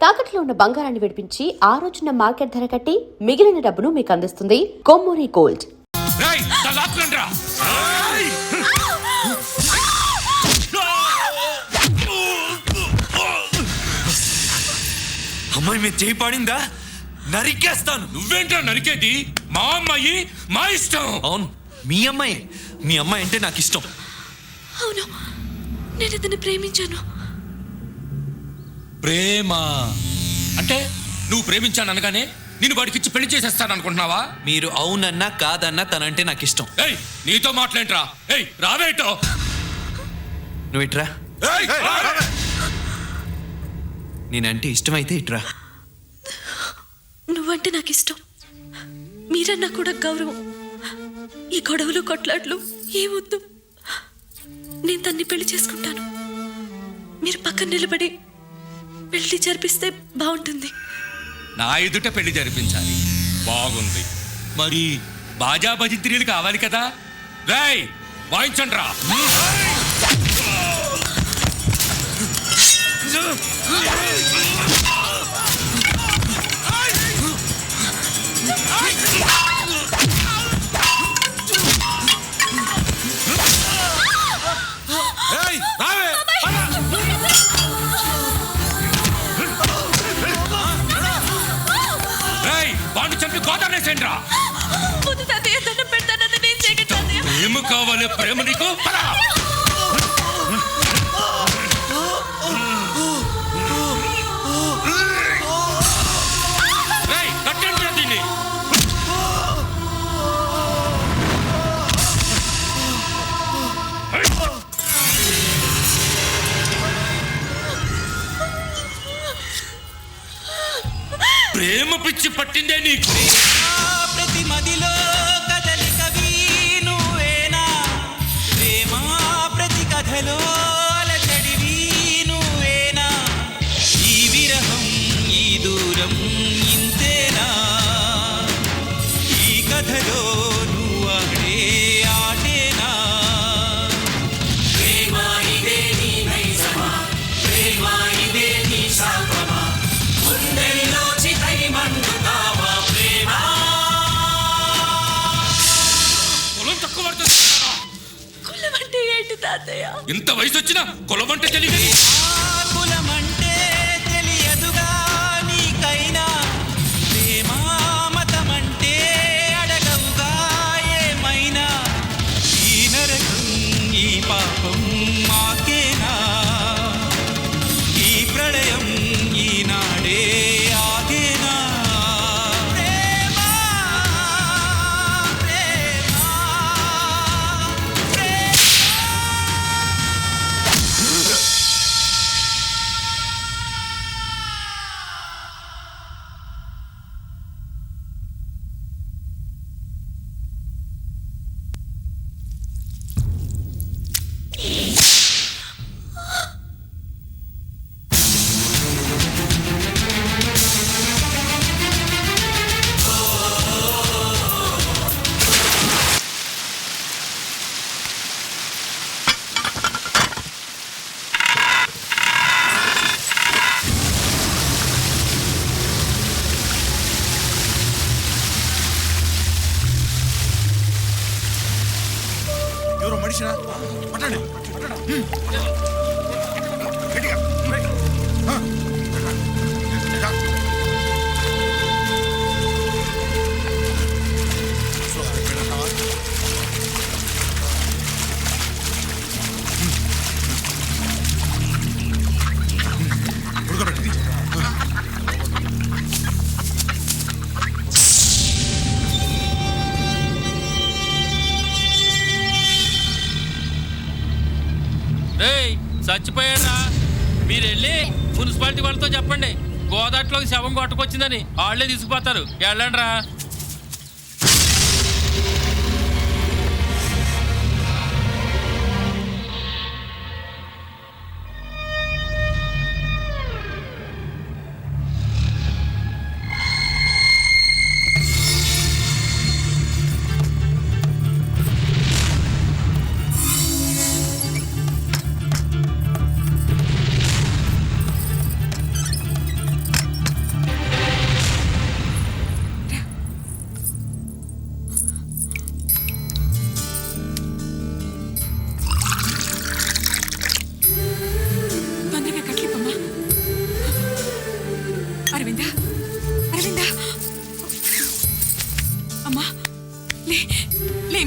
తాకట్లో ఉన్న బంగారాన్ని విడిపించి ఆ రోజున మార్కెట్ ధర కట్టి మిగిలిన డబ్బును మీకు అందిస్తుంది కొమ్మూరి గోల్డ్. అమ్మాయి మీరు చేయి పడిందా నరికేస్తాను. నువ్వేంట్రా నరికేది? మా అమ్మాయి మా ఇష్టం. అవును, మీ అమ్మాయి అంటే నాకు ఇష్టం. అవును, నేను ఇతన్ని ప్రేమించాను. ప్రేమ అంటే నువ్వు ప్రేమించాను అనగానే నేను వాడికిచ్చి పెళ్లి చేసేస్తాను అనుకుంటున్నావా? మీరు అవునన్నా కాదన్నా తనంటే నాకు ఇష్టం. ఏయ్, నీతో మాట్లాడరా. ఏయ్, రావేటో. నువ్వు ఇట్రా. నేనంటే ఇష్టమైతే ఇట్రా. నువ్వంటే నాకు ఇష్టం, మీరన్నా కూడా గౌరవం. ఈ గొడవలు కొట్లాట్లు ఏమొద్దు. నేను తన్ని పెళ్లి చేసుకుంటాను. మీరు పక్కన నిలబడి పెళ్లి జరిపిస్తే బాగుంటుంది. నా ఎదుట పెళ్లి జరిపించాలి, బాగుంది. మరి బాజా భజిత్రీలు కావాలి కదా. రేయ్, వాయించండి రా. వాడిని చంపి గోదావరేసేయండి రా. ప్రేమ కావాలి, ప్రేమ నీకు. కట్టండి దీన్ని. ప్రేమ పిచ్చి పట్టిందే నీకు. ప్రతి మదిలో కదలికవి నువ్వేనా, ప్రేమ ప్రతి కథలో అలచడివి నువ్వేనా, ఈ విరహం ఈ దూరం ఇంతేనా, ఈ కథలో నువ్వు ఆడే ఆటేనా. ప్రేమ ఇదే నీ నైజమా, ప్రేమ ఇదే నీ శాపమా, గుండెల్లో చితై మండుతావా ప్రేమ. కులం తక్కువ పడుతుంది. కులం అంటే ఏంటి తాతయ్య? ఇంత వయసు వచ్చినా కులం అంటే తెలియదు. కులమంటే తెలియదుగా నీకైనా, ప్రేమ మతమంటే అడగవుగా ఏమైనా, ఈ నరకం ఈ పాపం మాకేనా, ఈ ప్రళయం ఈనాడే ఆగేనా. ప్రేమ ప్రేమ ప్రేమ. ఎవరో మనిషినా పట్టండి. గట్టిగా. ఆ. సో, ఇక్కడ ఉన్నావా? ఉడకబెట్టి. చచ్చిపోయారా? మీరు వెళ్ళి మున్సిపాలిటీ వాళ్ళతో చెప్పండి, గోదాట్లోకి శవం కొట్టుకొచ్చిందని. వాళ్ళే తీసుకుపోతారు. వెళ్ళండి రా.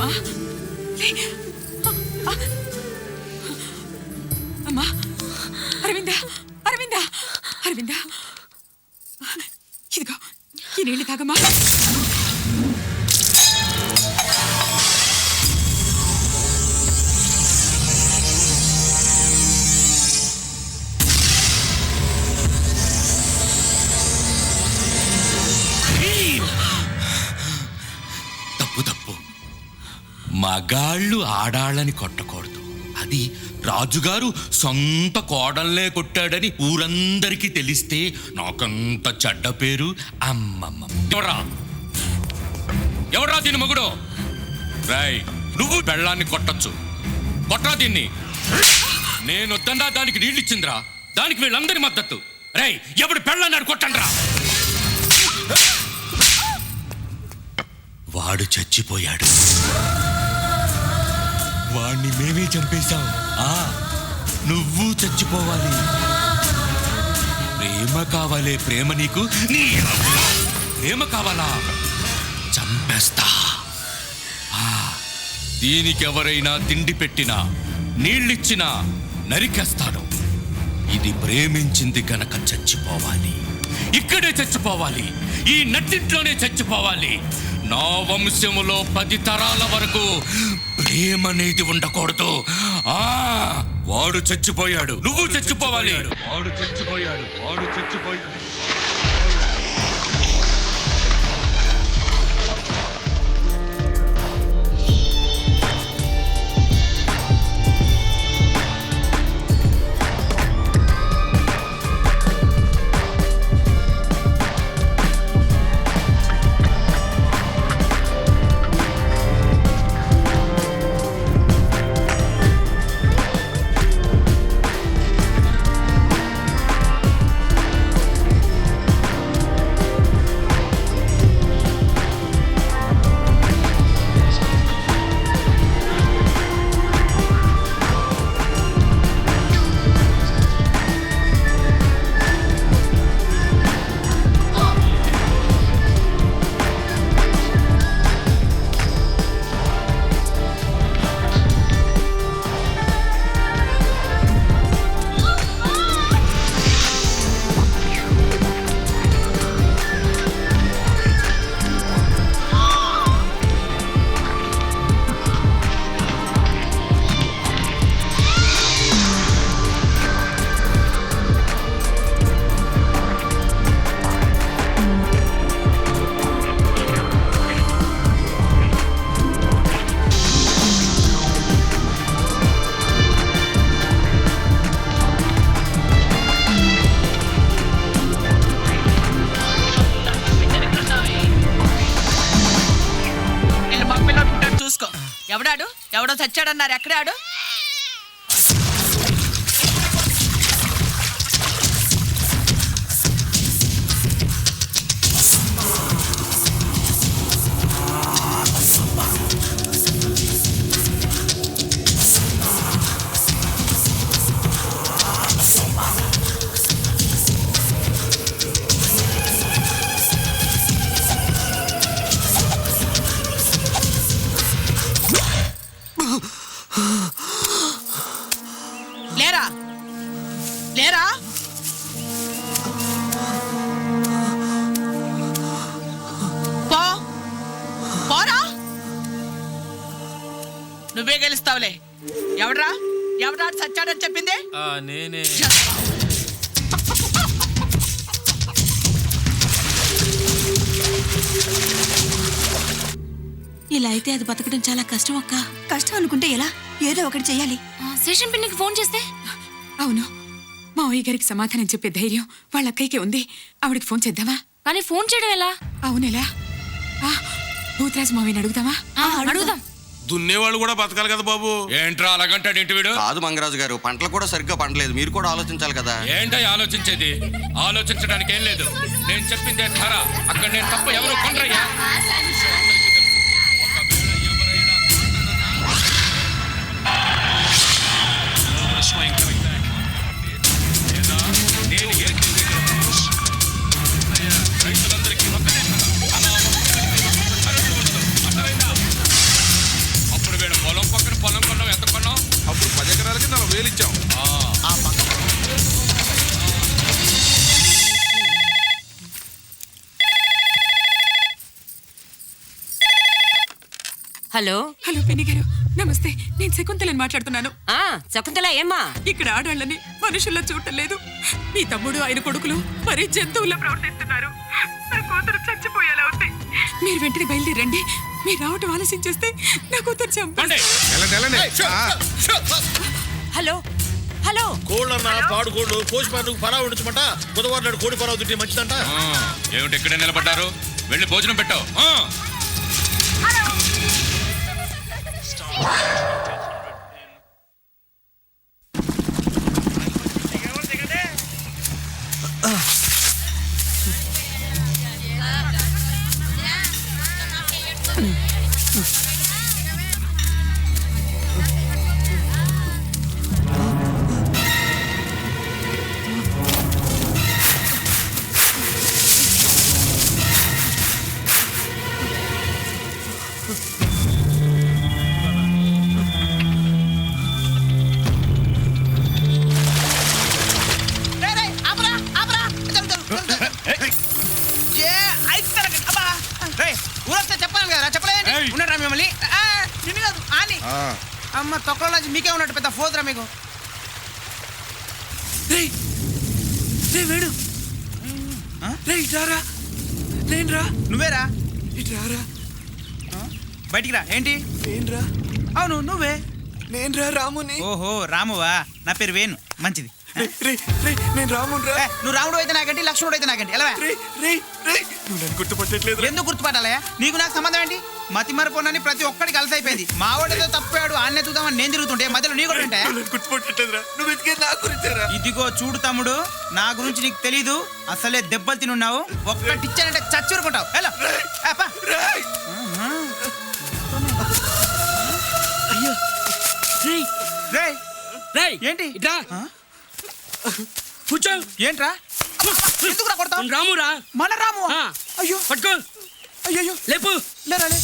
అమ్మా అమ్మా అరవిందా అరవిందా అరవిందా ఇదిగో ఈ నీళ్ళు తాగమ్మా. తప్పు తప్పు. మగాళ్ళు ఆడాళ్ళని కొట్టకూడదు. అది రాజుగారు సొంత కోడల్నే కొట్టాడని ఊరందరికీ తెలిస్తే నాకంత చెడ్డ పేరు. అమ్మమ్మ ఎవరా దీని మగుడు? రాయ్, నువ్వు పెళ్ళాన్ని కొట్టచ్చు. కొట్టరా దీన్ని. నేను వద్దన్నా దానికి నీళ్ళు ఇచ్చిందిరా. దానికి వీళ్ళందరి మద్దతు. రేయ్, ఎవడు పెళ్ళన్నాడు కొట్టండ్రా. వాడు చచ్చిపోయాడు. వాణ్ణి మేమే చంపేశాం. నువ్వు చచ్చిపోవాలి. ప్రేమ కావాలే ప్రేమ నీకు. నీ ప్రేమ కావాలా? చంపేస్తా. దీనికి ఎవరైనా తిండి పెట్టినా నీళ్ళిచ్చినా నరికేస్తాను. ఇది ప్రేమించింది గనక చచ్చిపోవాలి. ఇక్కడే చచ్చిపోవాలి. ఈ నట్టింట్లోనే చచ్చిపోవాలి. నా వంశములో 10 తరాల వరకు ప్రేమ అనేది ఉండకూడదు. వాడు చచ్చిపోయాడు. నువ్వు చచ్చిపోవాలి. వాడు చచ్చిపోయాడు. వాడు చచ్చిపోయాడు. ఎవడాడు? ఎవడో చచ్చాడన్నారు. ఎక్కడాడు? లేరా లేరా పో పోరా. నువ్వే గెలుస్తావులే. ఎవడ్రా ఎవడా చచ్చాడని చెప్పింది? నేనే. ఇలా అయితే అది బతకడం చాలా కష్టం అక్క. కష్టం అనుకుంటే ఎలా? ఏదో ఒకటి చెయ్యాలి. శేషన్ పిన్నికి ఫోన్ చేస్తే? అవును, మా అయ్య గారికి సమాధానం చెప్పే ధైర్యం వాళ్ళ అక్కయ్యకి ఉంది. ఆవిడకి ఫోన్ చేద్దామా? కానీ ఫోన్ చేయడం ఎలా? అవునెలా? భూతరాజు మావిని అడుగుదామా? అడుగుదాం. దున్నేవాళ్ళు కూడా బతకాలి కదా బాబు. ఏంట్రా అలాగంటాడేంటి వీడు? కాదు మంగరాజు గారు, పంటలు కూడా సరిగ్గా పండలేదు. మీరు కూడా ఆలోచించాలి కదా. ఏంటో ఆలోచించేది? ఆలోచించడానికి ఏం లేదు. నేను చెప్పిందే ధర. అక్కడ నేను తప్ప ఎవరు కొనరయ్యా. హలో హలో పిన్ని గారు నమస్తే. నేను శకుంతలని మాట్లాడుతున్నాను. శకుంతల ఏమ్మా? ఇక్కడ ఆడవాళ్ళని మనుషుల్లో చూడటం లేదు. మీ తమ్ముడు ఆయన కొడుకులు మరీ జంతువుల్లో ప్రవర్తిస్తున్నారు. నా కూతురు చచ్చిపోయేలా ఉంది. మీరు వెంటనే బయలుదేరండి. మీరు రావటం ఆలస్యం చేస్తే నా కూతురు చంపండి. హలో హలో కోళ్ళన్నా పాడు కోళ్ళు కోసి పండుగ పరావు ఉంచమంట. బుధవారం నాడు కోడి పరావు తింటే మంచిదంట. ఏమిటి ఇక్కడే నిలబడ్డారు? వెళ్ళి భోజనం పెట్టావు. ఊరొస్తే చెప్పాను కదా, చెప్పలేదండి. ఉన్నారా మిమ్మల్ని? నిన్ను కాదు అని అమ్మ తొక్కలో మీకే ఉన్నట్టు పెద్ద ఫోద్రా మీకు. వేడు నేనురా. నువ్వేరా? ఇట్రారా. బయటికి రా. ఏంటి? నేనురా. అవును నువ్వే. నేనురా రాముని. ఓహో రామువా? నా పేరు వేణు. మంచిది. నేను రామురా. నువ్వు రాముడు అయితే నాకంటి, లక్ష్మణుడు అయితే నాకంటి. ఎలా? నువ్వు నన్ను గుర్తుపట్టట్లేదు. ఎందుకు గుర్తుపట్టాలయా? నీకు నాకు సంబంధం ఏంటి? మతి మరపోనని ప్రతి ఒక్కడికి కలిసి అయిపోయింది. మా వాడితో తప్పాడు ఆన్నే చూద్దామని నేను తిరుగుతుంటే మధ్యలో నీ కూడా ఉంటాయా? గుర్తుపట్టట్లేదురా. నువ్వు ఎదిగేది నా గురించేరా. ఇదిగో చూడు తమ్ముడు, నా గురించి నీకు తెలీదు. అసలే దెబ్బలు తినున్నావు. ఒక్కటిచ్చానంటే చచ్చూరుకుంటావు. హలో ఏంటి? కూర్చో. ఏంట్రా? ఎందుకురా కొడతావు? రామురా. మన రాము? అయ్యో పట్టుకో. అయ్యో లేపు. లేరా లే.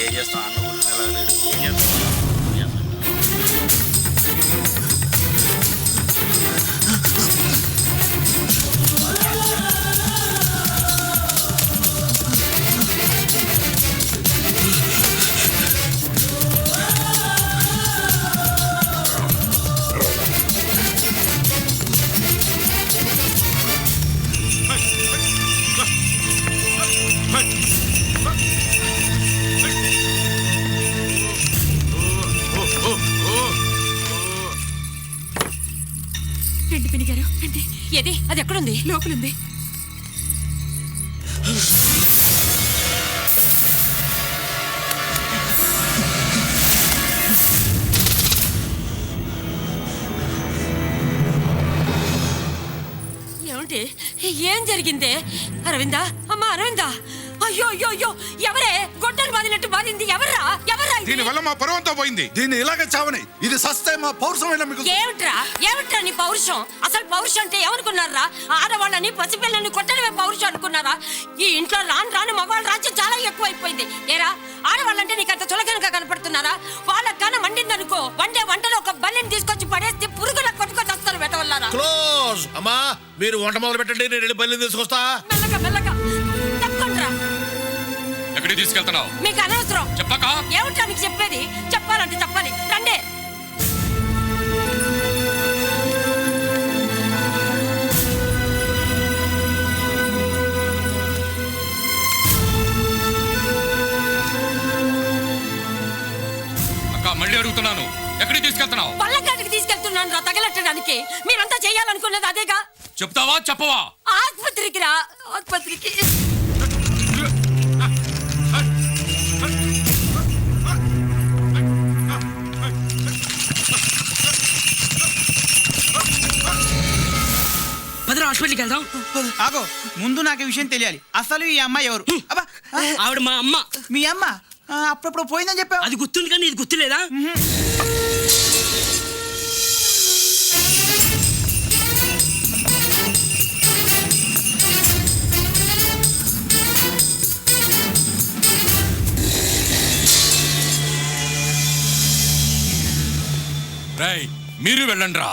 ఏం చేస్తాం అన్న ఊరిని ఎలా లేడు. ఏం చేస్తాం? రండి పిన్ని గారు రండి. ఏది? అది ఎక్కడుంది? లోపలుంది. ఏమిటి? ఏం జరిగిందే? అరవిందా? అమ్మా అరవిందా! అయ్యో అయ్యో అయ్యో! ఎవరే గొడ్డలు బాదినట్టు బాధింది? ఎవర్రా? ఎవర్రా ఇది? దీని వల్ల మా పరువంతా పోయింది. దీన్ని ఇలాగే చావని. ఇది సస్తే మా పౌరుషమైన మీకు. ఏమిట్రా ఏమిట్రా నీ పౌరుషం? అసలు పౌరుషం అంటే ఏమనుకున్నారా? ఆడవాళ్ళని పసిపిల్లల్ని కొట్టడమే పౌరుషం అనుకున్నారా? ఈ ఇంట్లో రాను రాను మగవాళ్ళ రాజ్యం చాలా ఎక్కువైపోయింది. ఏరా ఆడవాళ్ళంటే నీకు అంత చులకనగా కనపడుతున్నారా? వాళ్ళకి కన మండిందనుకో వండే వంటలో ఒక బల్లిని తీసుకొచ్చి పడేస్తే పురుగుల కొట్టుకొని వస్తారు వెటవల్లారా. క్లోజ్ అమ్మా, మీరు వంట మొదలు పెట్టండి. నేను వెళ్ళి బయలు తీసుకొస్తా. మెల్లగా మెల్లగా తప్పకుండా. ఎక్కడికి తీసుకెళ్తున్నావు? మీకు అనవసరం. చెప్పక. ఏమిట్రా మీకు చెప్పేది? చెప్పాలంటే చెప్పాలి. రండి. అక్క మళ్ళీ అడుగుతున్నాను, ఎక్కడికి తీసుకెళ్తున్నావు? పల్లకాటికి తీసుకెళ్తున్నాను రా తగలెట్టడానికి. మీరంతా చేయాలనుకున్నది అదేగా. చెప్తావా చెప్పవా? ఆసుపత్రికి రా. ఆసుపత్రికి. పదరా హాస్పిటల్కి వెళ్దాం. ఆగో, ముందు నాకు ఈ విషయం తెలియాలి. అసలు ఈ అమ్మాయి ఎవరు? అబ్బా, ఆవిడ మా అమ్మ. మీ అమ్మ అప్పుడప్పుడు పోయిందని చెప్పావు. అది గుర్తుంది కానీ ఇది గుర్తులేదా? రేయ్ మీరు వెళ్ళండి రా.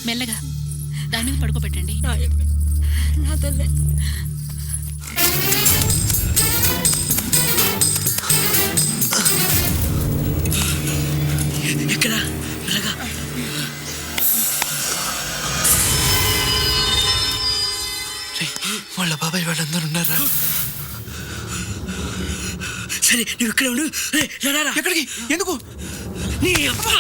మెల్లగా దాని మీద పడుకోబెట్టండి. ఎక్కడ? మెల్లగా. వాళ్ళ బాబాయ్ వాళ్ళందరూ ఉన్నారా? సరే నువ్వు ఇక్కడ ఉండు. ఎక్కడికి? ఎందుకు? నీ అబ్బా.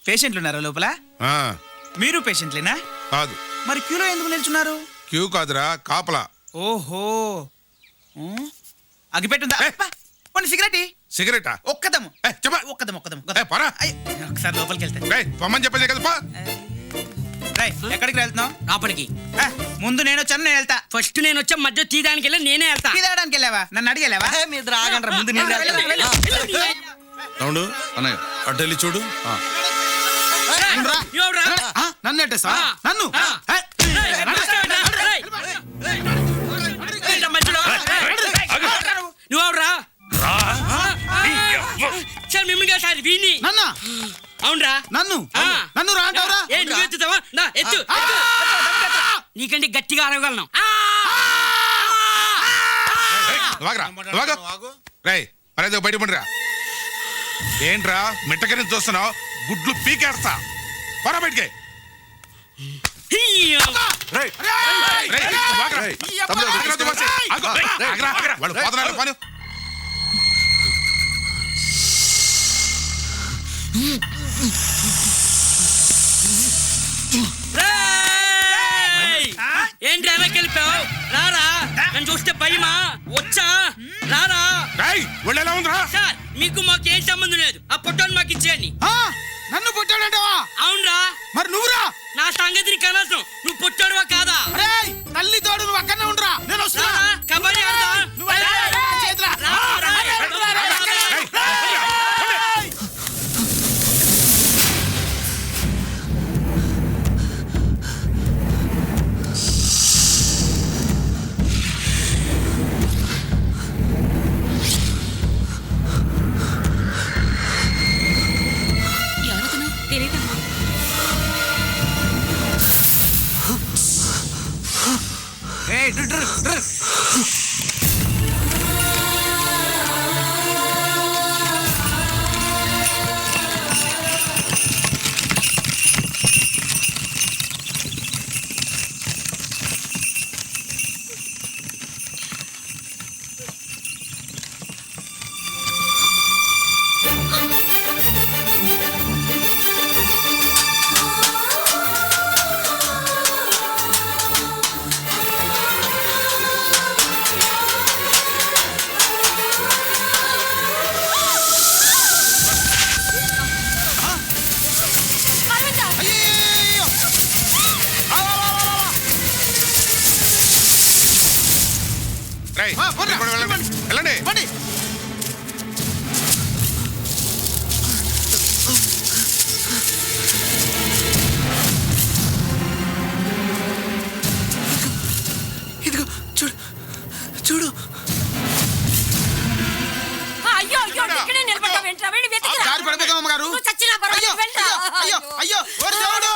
పేషెంట్లు ఉన్నారా లోపల? మీరు పేషెంట్లేనా? కాదు. మరి క్యూలో ఎందుకు నిల్చున్నారు? క్యూ కాదురా, కాపలా. ఓహో, అగిపెట్టుందా? కొన్ని సిగరెట్. సిగరెటా? ఒక్కదము చెప్పా. ఒక్కదము. ఒకసారి లోపలికి వెళ్తే పొమ్మని చెప్పేది కదా. ఎక్కడికి వెళ్తున్నావు? లోపలికి. ముందు నేను వచ్చాను, నేను వెళ్తా. ఫస్ట్ నేను వచ్చా, మధ్య తీయడానికి వెళ్ళా, నేనే వెళ్తా. తీయడానికి వెళ్ళావా? నన్ను అడిగేలావా? అవును అన్నయ్య, అటు వెళ్ళి చూడు. నన్ను అంటే సార్, నన్ను నువ్వురా సార్, మిమ్మల్ని సార్ వీణి. అవునరా, నన్ను రా అంటావురా? నువ్వు ఎత్తుతావా? ఎత్తు. నీకంటే గట్టిగా అరవగలను. మరేదో బయట పండిరా. ఏంట్రా మిట్టకని చూస్తున్నావు? గుడ్లు పీకేస్తా. పరా బయటికి. వాళ్ళు పోతున్నాడు పని. ఏంటి వెనక్కి వెళ్ళిపోయావు? రారా, నన్ను చూస్తే భయమా? వచ్చా రారా. ఎలా ఉందిరా? సార్ మీకు మాకు ఏం సంబంధం లేదు. ఆ పొట్టోని మాకు ఇచ్చేయండి. నన్ను పుట్టాడంటావా? అవునరా. మరి నువ్వురా? నా సంగతిని కనవసరం. నువ్వు పుట్టాడువా కాదా? తల్లి తోడు నువ్వు అక్కడనే ఉండరా. నేను వస్తున్నా. కబడ్డీ ఎవరతను? తెలియదమ్మా. వెళ్ళండి. ఇదిగో చూడు చూడు. అయ్యో అయ్యో, ఇక్కడే నిలబడ్డావేంట్రా? వెళ్ళి వెతికిరా. పడిపోతాం అమ్మగారు. చచ్చినా పర్వాలేదు, వెళ్తా. అయ్యో, ఓరి దేవుడు.